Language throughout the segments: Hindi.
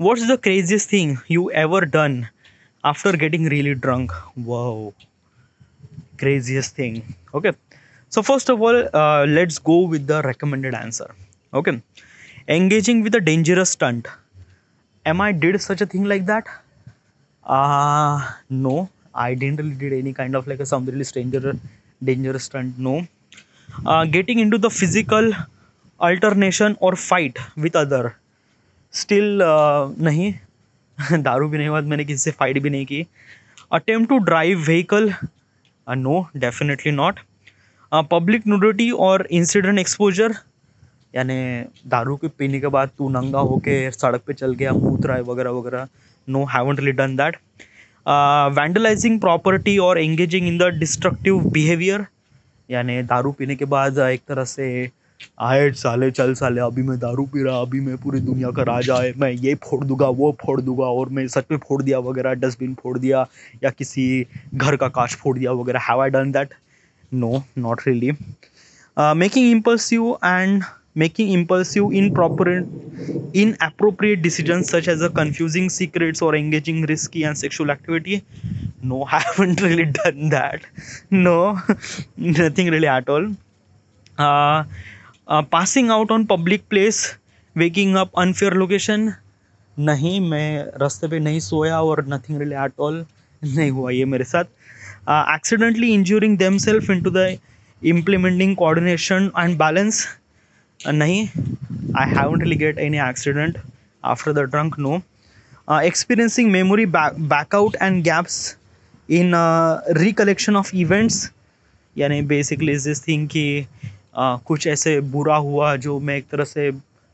What's the craziest thing you ever done after getting really drunk? Wow, craziest thing. Okay. So first of all, let's go with the recommended answer. Okay. Engaging with a dangerous stunt. Am I did such a thing like that? No, I didn't really did any kind of like a some really stranger dangerous stunt. No. Getting into the physical alternation or fight with other. Still नहीं. दारू पीने के बाद मैंने किसी से फाइट भी नहीं की. Attempt to drive vehicle. No, definitely not. Public nudity और incident exposure. यानी दारू के पीने के बाद तू नंगा होके सड़क पे चल गया मूत रहा है वगैरह वगैरह. No, haven't really done that. Vandalizing property और engaging in the destructive behavior. यानी दारू पीने के बाद एक तरह से आए साले चल साले अभी मैं दारू पी रहा अभी मैं पूरी दुनिया का राजा है मैं ये फोड़ दूंगा वो फोड़ दूंगा और मैं सच में फोड़ दिया वगैरह डस्टबिन फोड़ दिया या किसी घर का कांच फोड़ दिया वगैरह. Have I done that? No, not really. Making impulsive inappropriate decisions such as confusing secrets or engaging risky and sexual activity. No, I haven't really done that. No, nothing really at all. uh, Passing out on public place, waking up unfair location. नहीं, मैं रास्ते पे नहीं सोया और नथिंग रियली एट ऑल नहीं हुआ ये मेरे साथ. Accidentally injuring themselves into the implementing coordination and balance. नहीं, I haven't really get any accident after the drunk. No. Experiencing memory backout and gaps in recollection of events. यानी बेसिकली इज दिस थिंग कि कुछ ऐसे बुरा हुआ जो मैं एक तरह से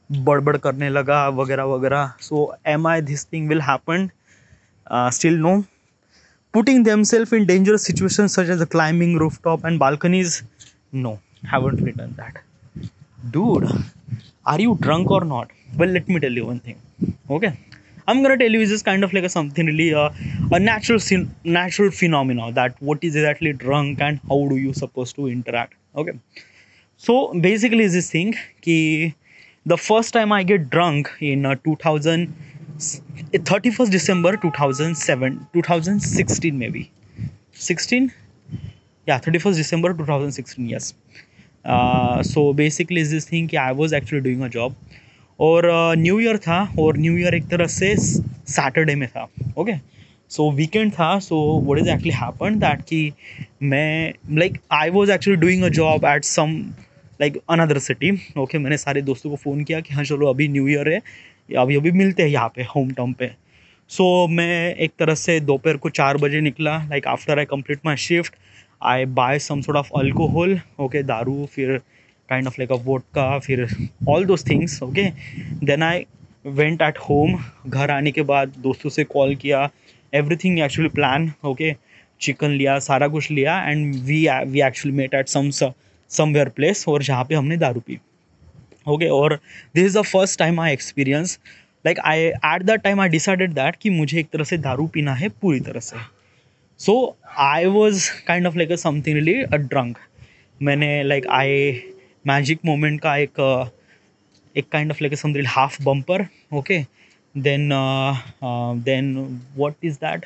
बड़बड़ करने लगा वगैरह वगैरह. So am I this thing will happen? Still no. Putting themselves in dangerous situations such as climbing rooftop and balconies. No, haven't really done that. Dude, are you drunk or not? Well, let me tell you one thing. Okay, I'm gonna tell you is this kind of like a something really a natural phenomena that what is exactly drunk and how do you supposed to interact. Okay, so basically is this thing ki the first time I get drunk in 31st December 2016 maybe 16. Yeah, 31st December 2016. Yes. So basically is this thing कि I was actually doing a job और न्यू ईयर था और न्यू ईयर एक तरह से सैटरडे में था. ओके, सो वीकेंड था. So what is actually happen that कि मैं like I was actually doing a job at some like another city. Okay, मैंने सारे दोस्तों को फ़ोन किया कि हाँ चलो अभी न्यू ईयर है अभी अभी मिलते हैं यहाँ पे होम टाउन पे. सो मैं एक तरह से दोपहर को 4 बजे निकला. Like after I complete my shift I buy some sort of alcohol. Okay, दारू, फिर kind of like a vodka, फिर all those things. Okay, then I went at home. घर आने के बाद दोस्तों से कॉल किया, everything actually plan. Okay, chicken लिया, सारा कुछ लिया and we actually met at somewhere place और जहाँ पे हमने दारू पी. ओके, और this is the first time I experience like I eight that time I decided that कि मुझे एक तरह से दारू पीना है पूरी तरह से. So I was kind of like a something really a drunk. मैंने लाइक आई मैजिक मोमेंट का एक kind of like something half bumper. Okay, then what is that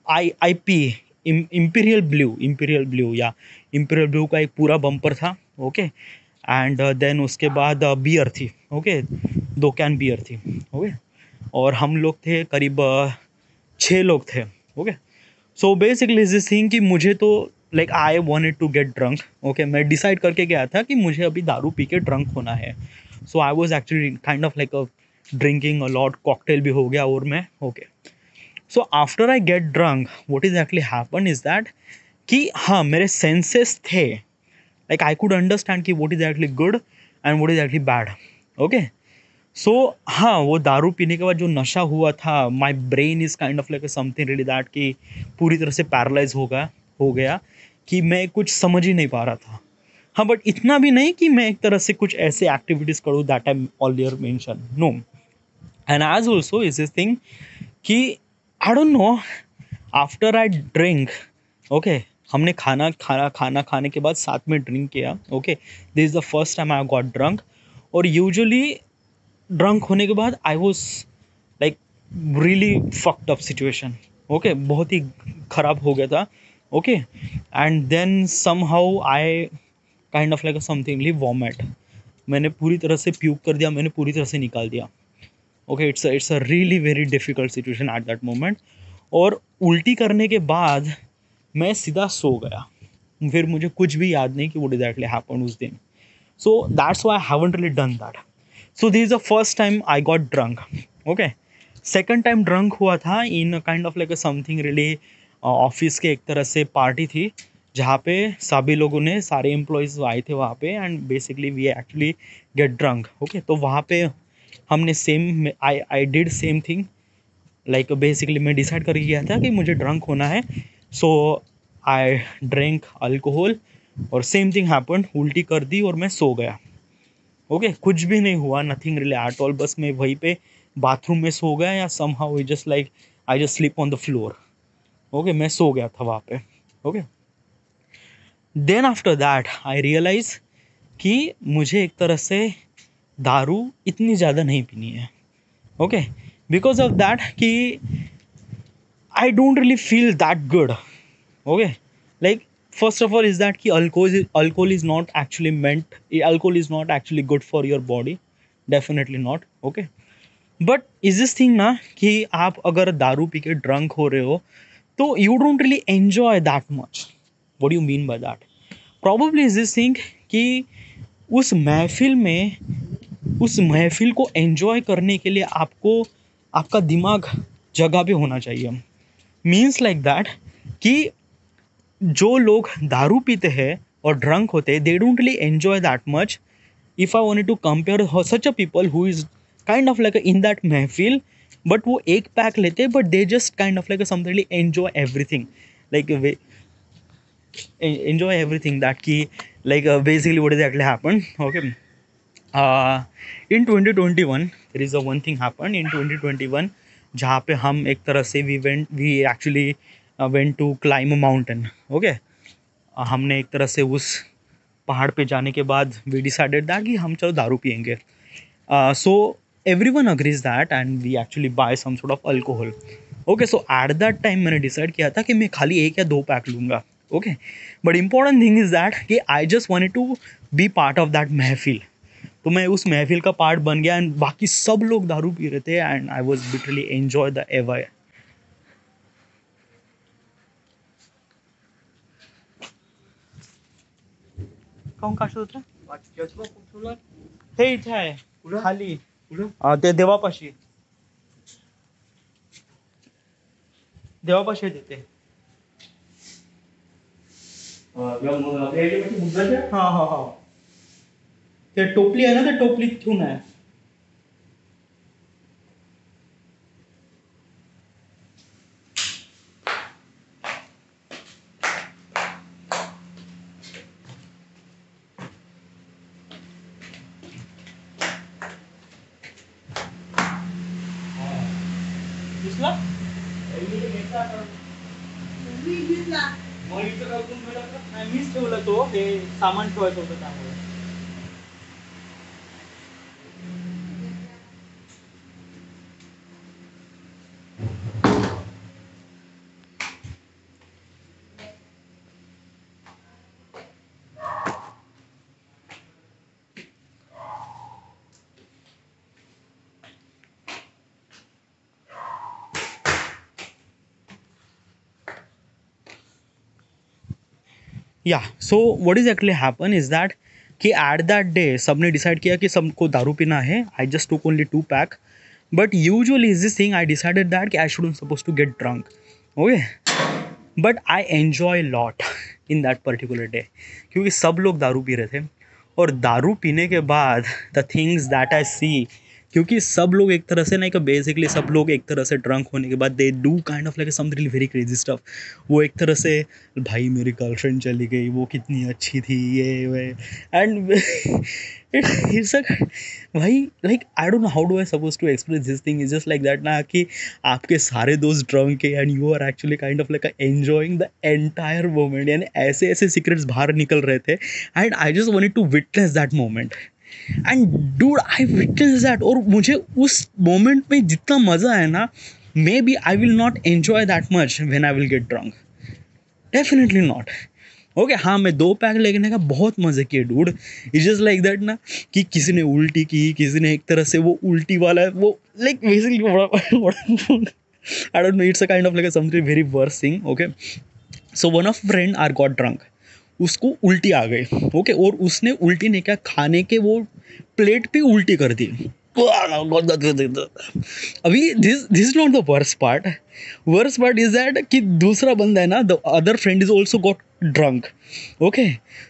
I P imperial blue या इम्पीरियल ब्लू का एक पूरा बम्पर था. ओके, एंड देन उसके बाद बियर थी. ओके, 2 कैन बियर थी. ओके, और हम लोग थे करीब 6 लोग थे. Okay, so basically is this thing कि मुझे तो like I wanted to get drunk. Okay, मैं डिसाइड करके गया था कि मुझे अभी दारू पी के ड्रंक होना है. So I was actually kind of like drinking a lot, cocktail भी हो गया और मैं. Okay, so after I get drunk what is actually happen is that कि हाँ मेरे सेंसेस थे. लाइक आई कुड अंडरस्टैंड कि what is actually good and what is actually bad. Okay, so हाँ, वो दारू पीने के बाद जो नशा हुआ था, my brain is kind of like something really that कि पूरी तरह से पैरालाइज हो गया कि मैं कुछ समझ ही नहीं पा रहा था. हाँ, बट इतना भी नहीं कि मैं एक तरह से कुछ ऐसे एक्टिविटीज़ करूँ that I already mention. No, and as also is this thing कि I don't know after I drink. Okay, हमने खाना खाने के बाद साथ में ड्रिंक किया. Okay, this is the first time I got drunk. और यूजुअली ड्रंक होने के बाद I was like really fucked up situation, okay, बहुत ही ख़राब हो गया था, okay. And then somehow I kind of like समथिंगली vomit, मैंने पूरी तरह से प्यूक कर दिया, मैंने पूरी तरह से निकाल दिया, okay. It's a really very difficult situation at that moment. और उल्टी करने के बाद मैं सीधा सो गया, फिर मुझे कुछ भी याद नहीं कि व्हाट एग्जैक्टली हैपेंड उस दिन। So that's why I haven't really done that. So this is the first time I got drunk, okay. Second time drunk हुआ था in kind of like something really, office के एक तरह से पार्टी थी जहाँ पे सभी लोगों ने, सारे एम्प्लॉयज़ आए थे वहाँ पे, and basically we actually get drunk, okay. तो वहाँ पे हमने same, I did same thing, like basically मैं डिसाइड कर गया था कि मुझे ड्रंक होना है। सो आई ड्रिंक अल्कोहल और सेम थिंग हैपेंड, उल्टी कर दी और मैं सो गया, ओके। कुछ भी नहीं हुआ, नथिंग रियली एट ऑल, बस मैं वहीं पे बाथरूम में सो गया, या somehow just like I just sleep on the floor, okay. मैं सो गया था वहाँ पे, okay. Then after that I realise कि मुझे एक तरह से दारू इतनी ज़्यादा नहीं पीनी है, ओके। बिकॉज ऑफ दैट कि I don't really feel that good. Okay, like first of all is that कि alcohol is not actually meant, alcohol is not actually good for your body, definitely not, okay. But is this thing ना कि आप अगर दारू पी के ड्रंक हो रहे हो तो you don't really enjoy that much. What do you mean by that? Probably is this thing कि उस महफिल में, उस महफिल को एंजॉय करने के लिए आपको, आपका दिमाग जगह पे होना चाहिए। मीन्स लाइक दैट कि जो लोग दारू पीते हैं और ड्रंक होते हैं, they don't really enjoy that much. If I wanted to compare such a people who is kind of like in that महफिल, बट वो एक पैक लेते हैं, but they just kind of like something enjoy everything, like enjoy everything that key, like basically what exactly happened, okay. In 2021 there is a one thing happened in 2021 जहाँ पे हम एक तरह से we actually went to climb a mountain, okay. हमने एक तरह से उस पहाड़ पे जाने के बाद we decided that कि हम चलो दारू पियेंगे, so everyone agrees that and we actually buy some sort of alcohol, okay. So at that time मैंने डिसाइड किया था कि मैं खाली एक या दो पैक लूँगा, okay. But important thing is that कि I just wanted to be part of that महफिल, तो मैं उस महफिल का पार्ट बन गया, एंड बाकी सब लोग दारू पी रहे थे, and I was literally enjoy the ever. काऊन काढत होतं हे इथे आहे खाली, ते देवापाशी देते, हाँ हाँ हाँ, ते टोपली आहे ना, ते टोपलीत ठेवून आहे। दिसला? मग इथं करून ठेवलं का? नाही, मीच ठेवलं, तो ते सामान ठेवायचं होतं त्यामुळे। या so what is actually happen is that कि एट दैट डे सबने डिसाइड किया कि सबको दारू पीना है। I just took only 2 pack, but usually is this thing I decided that कि I shouldn't suppose to get drunk, okay. But I enjoy lot in that particular day, क्योंकि सब लोग दारू पी रहे थे, और दारू पीने के बाद द थिंग्स दैट आई सी, क्योंकि सब लोग एक तरह से ना, कि बेसिकली सब लोग एक तरह से ड्रंक होने के बाद they do kind of like something very crazy stuff. वो एक तरह से, भाई मेरी गर्लफ्रेंड चली गई, वो कितनी अच्छी थी, ये वे, एंड इट्स अ भाई, like I don't know how do I suppose to express this thing, is just like that ना, कि आपके सारे दोस्त ड्रंक है and you are actually kind of like enjoying the entire moment, यानी ऐसे ऐसे सीक्रेट्स बाहर निकल रहे थे, and I just wanted to witness that moment. And dude I witness that, और मुझे उस मोमेंट में जितना मजा है ना, may B I will not enjoy that much when I will get drunk, definitely not. Okay हाँ, मैं 2 पैक लेने का बहुत मजे किए dude. It's just like that ना, कि किसी ने उल्टी की, किसी ने एक तरह से वो उल्टी वाला वो like basically I don't know, it's a kind of like a something very worst thing. Okay, so one of friend are got drunk, उसको उल्टी आ गई। ओके, और उसने उल्टी ने क्या, खाने के वो प्लेट पे उल्टी कर दी। अभी this not the worst part is that कि दूसरा बंदा है ना, the other friend is also got drunk. Okay,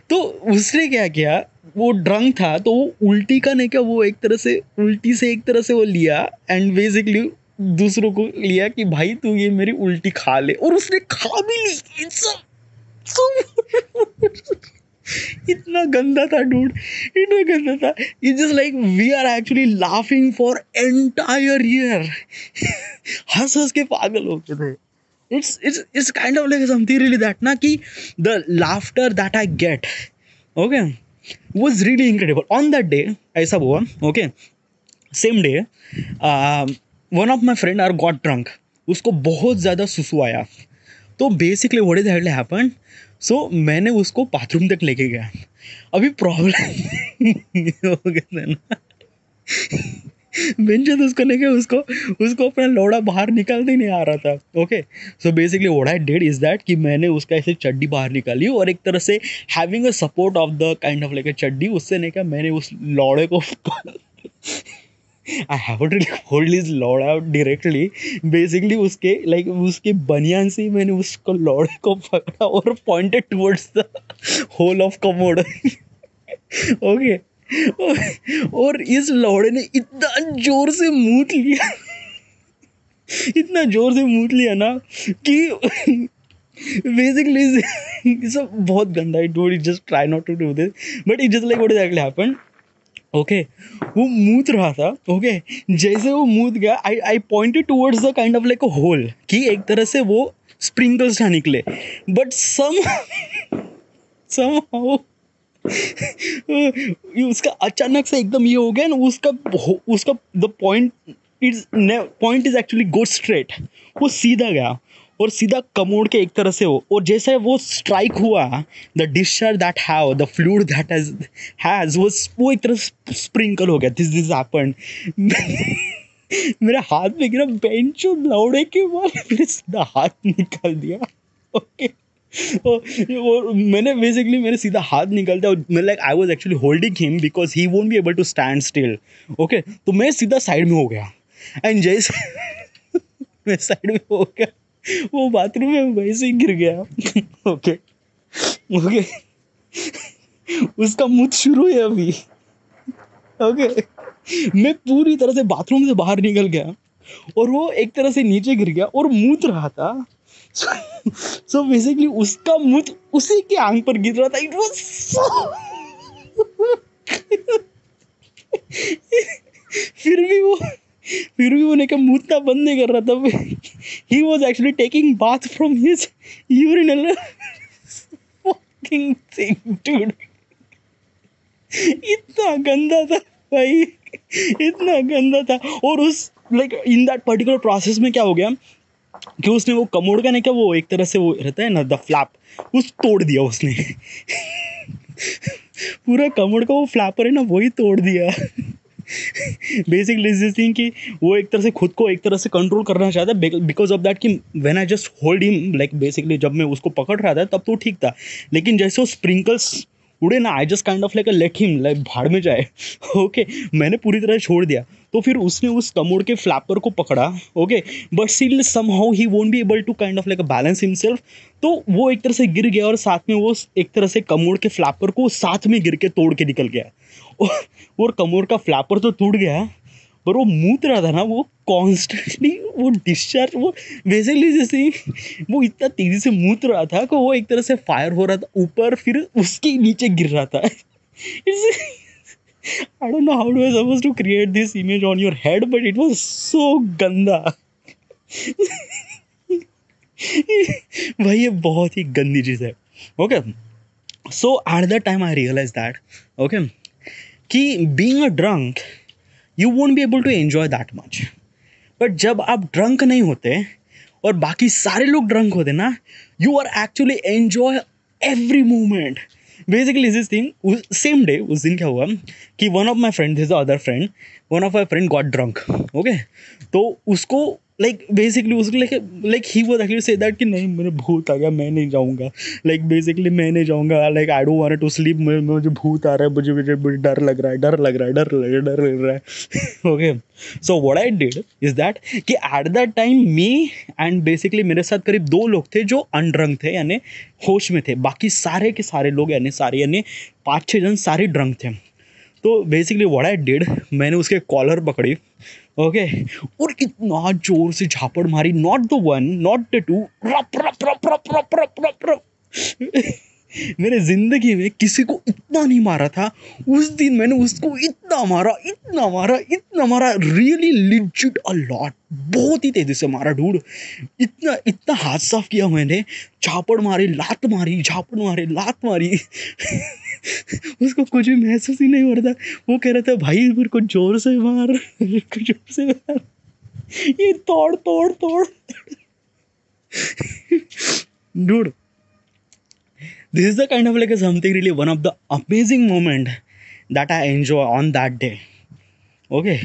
तो उसने क्या किया, वो ड्रंक था तो वो उल्टी का नहीं क्या, वो एक तरह से उल्टी से एक तरह से वो लिया एंड बेसिकली दूसरों को लिया कि भाई तू ये मेरी उल्टी खा ले, और उसने खा भी ली। इतना गंदा था डूड, इतना गंदा था। It's just like we are actually laughing for entire year. हंस हंस के पागल हो गए थे। It's kind of like something really that ना, कि the laughter that I get, okay, was really incredible on that day। ऐसा हुआ, okay, same day, one of my friend are got drunk, उसको बहुत ज़्यादा सुसु आया। तो बेसिकली व्हाट इज हैपेंड, सो मैंने उसको बाथरूम तक लेके गया। अभी प्रॉब्लम हो गया ना, बेंचर उसको लेके उसको अपना लोड़ा बाहर निकालते ही नहीं आ रहा था। Okay, so basically what I did is that कि मैंने उसका ऐसे चड्डी बाहर निकाली, और एक तरह से having a support of the kind of like अ चड्डी, उससे नहीं क्या, मैंने उस लोड़े को I haven't really hold his lord out directly, basically उसके बनियान से ही मैंने उसको लौड़े को पकड़ा और pointed towards the hole of commode. Okay, और इस लौड़े ने इतना जोर से मूत लिया, इतना जोर से मूत लिया ना कि बेसिकली सब बहुत गंदा है dude. Just try not to do this, but it just like what actually happened. Okay, वो मूत रहा था। ओके, जैसे वो मूत गया, I pointed towards the kind of like a hole, कि एक तरह से वो स्प्रिंकल्स ना निकले, बट somehow उसका अचानक से एकदम ये हो गया ना, उसका the point is actually go straight, वो सीधा गया और सीधा कमोड के एक तरह से हो, और जैसे वो स्ट्राइक हुआ, the discharge that have the fluid that has वो एक तरह स्प्रिंकल हो गया। This happened. मेरे हाथ में गिरा, बेंचो लौड़े के बाद मैंने सीधा हाथ निकाल दिया। ओके, और मैंने बेसिकली मेरे सीधा हाथ निकल दिया, मैं like I was actually holding him because he won't be able to stand still. Okay, तो मैं सीधा साइड में हो गया, एंड जैसे मैं साइड में हो गया, वो बाथरूम में वैसे ही गिर गया। ओके, ओके, उसका मुंह शुरू है अभी। ओके, मैं पूरी तरह से बाथरूम से बाहर निकल गया, और वो एक तरह से नीचे गिर गया और मूत रहा था। सो बेसिकली उसका मुंह उसी के आंख पर गिर रहा था। इट वाज सो फिर भी वो ने क्या मूतना बंद नहीं कर रहा था। He was actually taking bath from his urinal fucking thing, dude। इतना गंदा था भाई, इतना गंदा था। और उस like in that particular process में क्या हो गया कि उसने वो कमोड का नहीं क्या, वो एक तरह से वो रहता है ना द फ्लैप, उस तोड़ दिया उसने। पूरा कमोड का वो फ्लैपर है ना, वही तोड़ दिया। बेसिकली दिस थिंग कि वो एक तरह से खुद को एक तरह से कंट्रोल करना चाहता है, बिकॉज ऑफ दैट कि when I just hold him, like basically जब मैं उसको पकड़ रहा था तब तो ठीक था, लेकिन जैसे वो स्प्रिंकल्स उड़े ना, I just kind of like let him like भाड़ में जाए। ओके, मैंने पूरी तरह छोड़ दिया, तो फिर उसने उस कमोड के फ्लैपर को पकड़ा। Okay, but still somehow he won't be able to kind of like balance himself, तो वो एक तरह से गिर गया, और साथ में वो एक तरह से कमोड के फ्लैपर को साथ में गिर के तोड़ के निकल गया। और कमोड का फ्लैपर तो टूट गया, पर वो मूत रहा था ना, वो कॉन्स्टेंटली वो डिस्चार्ज, वो बेसिकली जैसे वो इतना तेजी से मूत रहा था कि वो एक तरह से फायर हो रहा था ऊपर, फिर उसके नीचे गिर रहा था। I don't know how do I supposed to create this image on your head, but it was so गंदा। भाई ये बहुत ही गंदी चीज़ है। Okay, so at that time I realize that okay कि being a drunk you won't be able to enjoy that much, but जब आप ड्रंक नहीं होते और बाकी सारे लोग ड्रंक होते ना, you are actually enjoy every moment. Basically this thing same day, उस दिन क्या हुआ कि one of my friend, this the other friend, one of my friend got drunk. Okay, तो उसको लाइक बेसिकली उसको like he was actually say that कि नहीं मेरे भूत आ गया, मैं नहीं जाऊँगा, लाइक बेसिकली मैं नहीं जाऊँगा, like I don't want to sleep, मुझे भूत आ रहा है, मुझे मुझे मुझे डर लग रहा है, डर लग रहा है, डर लग रहा है, डर लग रहा है. Okay, so what I did is that कि at that time me and basically मेरे साथ करीब 2 लोग थे जो अनड्रंक थे, यानी होश में थे, बाकी सारे के सारे लोग यानी 5-6 जन सारे ड्रंक थे. तो बेसिकली व्हाट आई डिड, मैंने उसके कॉलर पकड़ी. ओके, और इतना जोर से झापड़ मारी, not the one not the two, रप रप रप रप रप रप रप रप. मैंने जिंदगी में किसी को इतना नहीं मारा था. उस दिन मैंने उसको इतना मारा, इतना मारा, इतना मारा, रियली लिजिट अ लॉट, बहुत ही तेजी से मारा डूड. इतना इतना हाथ साफ किया मैंने, झापड़ मारी, लात मारी, झापड़ मारी, लात मारी. उसको कुछ भी महसूस ही नहीं हो रहा था. वो कह रहा था भाई मेरे को जोर से मार, मेरे को जोर से मार, ये तोड़ तोड़ तोड़. Dude, this is the kind of like a something really one of the amazing moment that I enjoy on that day. Okay,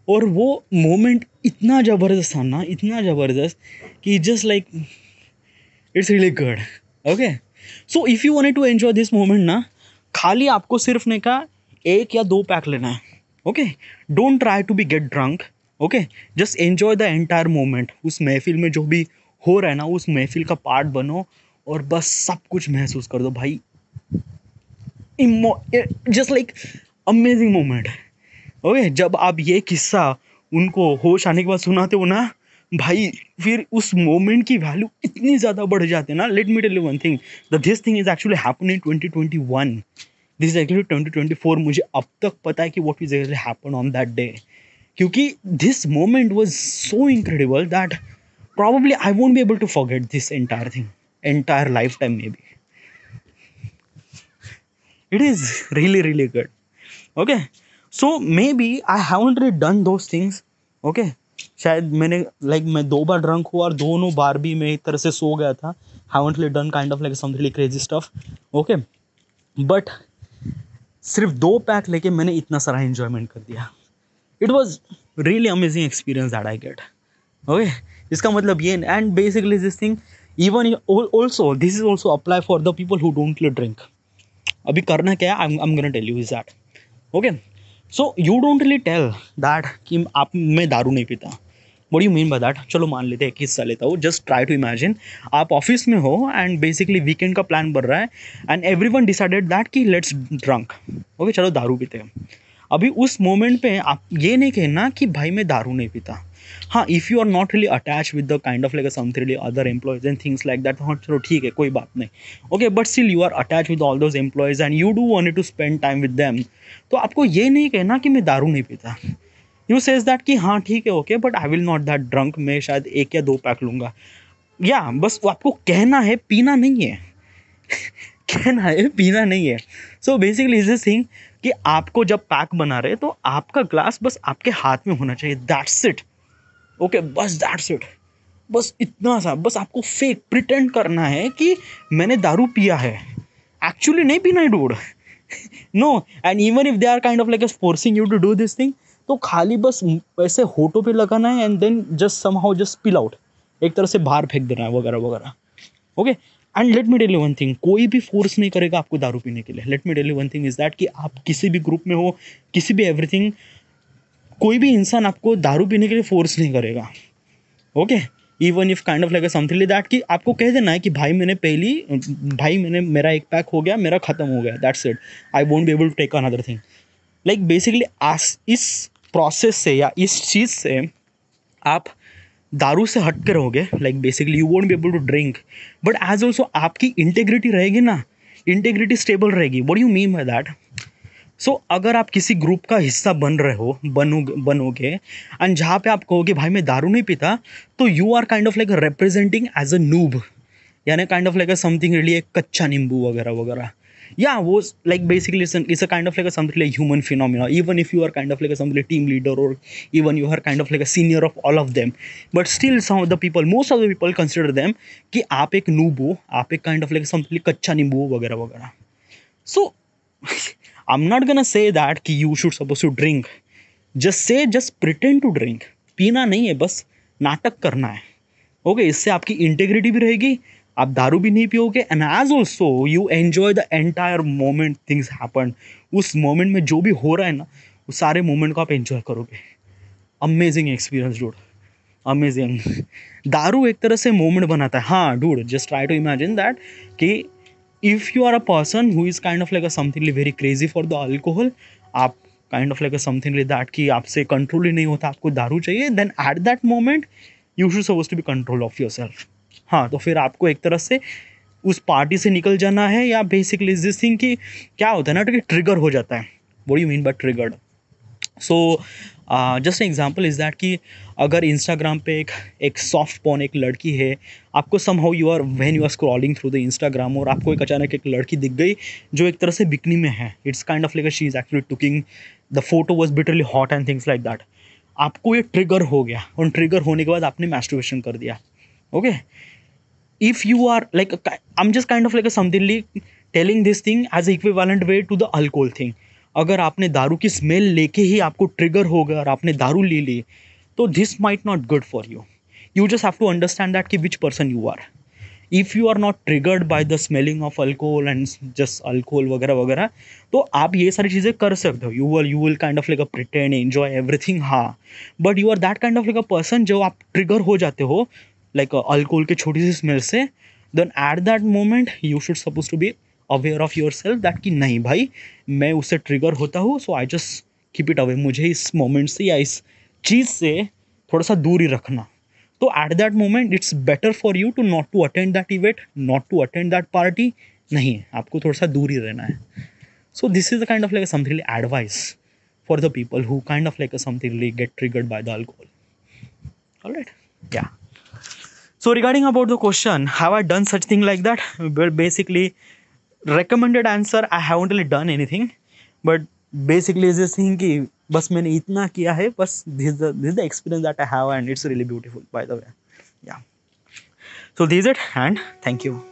और वो मोमेंट इतना ज़बरदस्त था ना, इतना ज़बरदस्त कि just like it's really good. Okay, so if you wanted to enjoy this moment ना, खाली आपको सिर्फ ने का 1 या 2 पैक लेना है. Okay, don't try to be get drunk. Okay, just enjoy the entire moment. उस महफिल में जो भी हो रहा है ना, उस महफिल का पार्ट बनो और बस सब कुछ महसूस कर दो भाई. Just like amazing moment. Okay, जब आप ये किस्सा उनको होश आने के बाद सुनाते हो ना भाई, फिर उस मोमेंट की वैल्यू इतनी ज़्यादा बढ़ जाती है ना. Let me tell you one thing, this thing is actually happen in 2021. This is actually 2024. मुझे अब तक पता है कि what is actually happen on that day, क्योंकि this moment was so incredible that probably I won't be able to forget this entire thing, entire lifetime maybe. It is really really good. Okay, so maybe I haven't really done those things. Okay, शायद मैंने like मैं 2 बार ड्रंक हुआ और दोनों बार भी मैं एक तरह से सो गया था. haven't really done kind of like something really crazy stuff. Okay, but सिर्फ 2 पैक लेके मैंने इतना सारा enjoyment कर दिया. It was really amazing experience that I get. Okay, इसका मतलब ये, and basically this thing even also this is also apply for the people who don't drink. अभी करना क्या है, I am gonna tell you is that. Okay, so you don't really tell that कि आप मैं दारू नहीं पीता. What do you mean by that? चलो मान लेते हैं, एक हिस्सा लेता हूँ. जस्ट ट्राई टू इमेजिन आप ऑफिस में हो एंड बेसिकली वीकेंड का प्लान बन रहा है एंड एवरीवन डिसाइडेड दैट कि लेट्स ड्रंक. ओके, चलो दारू पीते हैं. अभी उस मोमेंट पे आप ये नहीं कहना कि भाई मैं दारू नहीं पीता. हाँ, if you are not really attach with the kind of like something really other employees and things like that, हाँ चलो ठीक है, कोई बात नहीं. Okay, but still you are attach with all those employees and you do want to spend time with them. तो आपको ये नहीं कहना कि मैं दारू नहीं पीता. यू सेज दैट कि हाँ ठीक है, okay, but I will not that drunk. मैं शायद 1 या 2 पैक लूँगा. या बस आपको कहना है, पीना नहीं है. कहना है, पीना नहीं है. सो बेसिकली इज दिस थिंग कि आपको जब पैक बना रहे तो आपका ग्लास बस आपके हाथ में होना चाहिए. That's it. ओके, बस दैट्स इट. बस इतना सा, बस आपको फेक प्रिटेंड करना है कि मैंने दारू पिया है. एक्चुअली नहीं पीना है dude. No, and even if they are kind of like forcing you to do this thing, तो खाली बस ऐसे होठों पे लगाना है and then just somehow just spill out, एक तरह से बाहर फेंक देना है वगैरह वगैरह. Okay, and let me tell you one thing, कोई भी फोर्स नहीं करेगा आपको दारू पीने के लिए. Let me tell you one thing is that कि आप किसी भी ग्रुप में हो, किसी भी एवरीथिंग, कोई भी इंसान आपको दारू पीने के लिए फोर्स नहीं करेगा. Okay, even if kind of like something like that कि आपको कह देना है कि भाई मैंने मेरा 1 पैक हो गया, मेरा ख़त्म हो गया, that's it, I won't be able to take another thing. Like basically इस प्रोसेस से या इस चीज़ से आप दारू से हट के रहोगे. Like basically you won't be able to drink, but as also आपकी इंटेग्रिटी रहेगी ना, इंटेग्रिटी स्टेबल रहेगी. What do you mean by that? So अगर आप किसी ग्रुप का हिस्सा बन रहे हो, बनोगे एंड जहाँ पे आप कहोगे भाई मैं दारू नहीं पीता, तो you are kind of like representing as a noob, यानी kind of like something really एक कच्चा नींबू वगैरह वगैरह. Yeah, was like basically it's a kind of like a something like human phenomena. Even if you are kind of like a something like team leader, or even you are kind of like a senior of all of them, but still some of the people, most of the people consider them कि आप एक noob हो, आप एक kind of like something like कच्चा नींबू हो वगैरह वगैरह. So I'm not gonna say that कि you should supposed to drink. Just pretend to drink. पीना नहीं है, बस नाटक करना है. ओके, इससे आपकी इंटेग्रिटी भी रहेगी, आप दारू भी नहीं पियोगे, and as also you enjoy the entire moment things happen. उस मोमेंट में जो भी हो रहा है ना, उस सारे मोमेंट को आप एंजॉय करोगे. Amazing experience dude, amazing. दारू एक तरह से मोमेंट बनाता है. हाँ dude, just try to imagine that कि if you are a person who is kind of like a something very crazy for the alcohol, आप kind of like a something like that कि आपसे कंट्रोल ही नहीं होता, आपको दारू चाहिए, then at that moment you should suppose to be control of your self. हाँ, तो फिर आपको एक तरह से उस पार्टी से निकल जाना है, या बेसिकली दिस थिंग कि क्या होता है ना कि ट्रिगर हो जाता है. What you mean bye triggered? So just example is that कि अगर इंस्टाग्राम पे एक सॉफ्ट पॉन एक लड़की है, आपको somehow you are when you are scrolling through the Instagram, और आपको एक अचानक एक लड़की दिख गई जो एक तरह से बिकनी में है. It's kind of like she is actually taking, the photo was bitterly hot and things like that. आपको ये ट्रिगर हो गया, और ट्रिगर होने के बाद आपने मैस्टरबेशन कर दिया. Okay, if you are like I'm just kind of like a something like telling this thing as equivalent way to the alcohol thing. अगर आपने दारू की स्मेल लेके ही आपको ट्रिगर हो गया और आपने दारू ले ली, तो this might not good for you. You just have to understand that कि which person you are. If you are not triggered by the smelling of alcohol and just alcohol वगैरह वगैरह, तो आप ये सारी चीज़ें कर सकते हो. You will kind of like a pretend enjoy everything. हाँ, but you are that kind of like a person जो आप ट्रिगर हो जाते हो लाइक अल्कोहल की छोटी सी स्मेल से, then at that moment you should suppose to be aware of your self that कि नहीं भाई, मैं उससे ट्रिगर होता हूँ, so I just keep it away. मुझे इस मोमेंट से या इस चीज़ से थोड़ा सा दूर ही रखना. तो at that moment it's better for you to not to attend that event, not to attend that party. नहीं, आपको थोड़ा सा दूर ही रहना है. So this is the kind of like something advice for the people who kind of like something get triggered by the alcohol. Alright, yeah. So regarding about the question, have I done such thing like that? Well, basically, recommended answer, I haven't really done anything. But basically is this thing कि बस मैंने इतना किया है, बस this is the experience that I have, and it's really beautiful by the way. Yeah. So this is it, and thank you.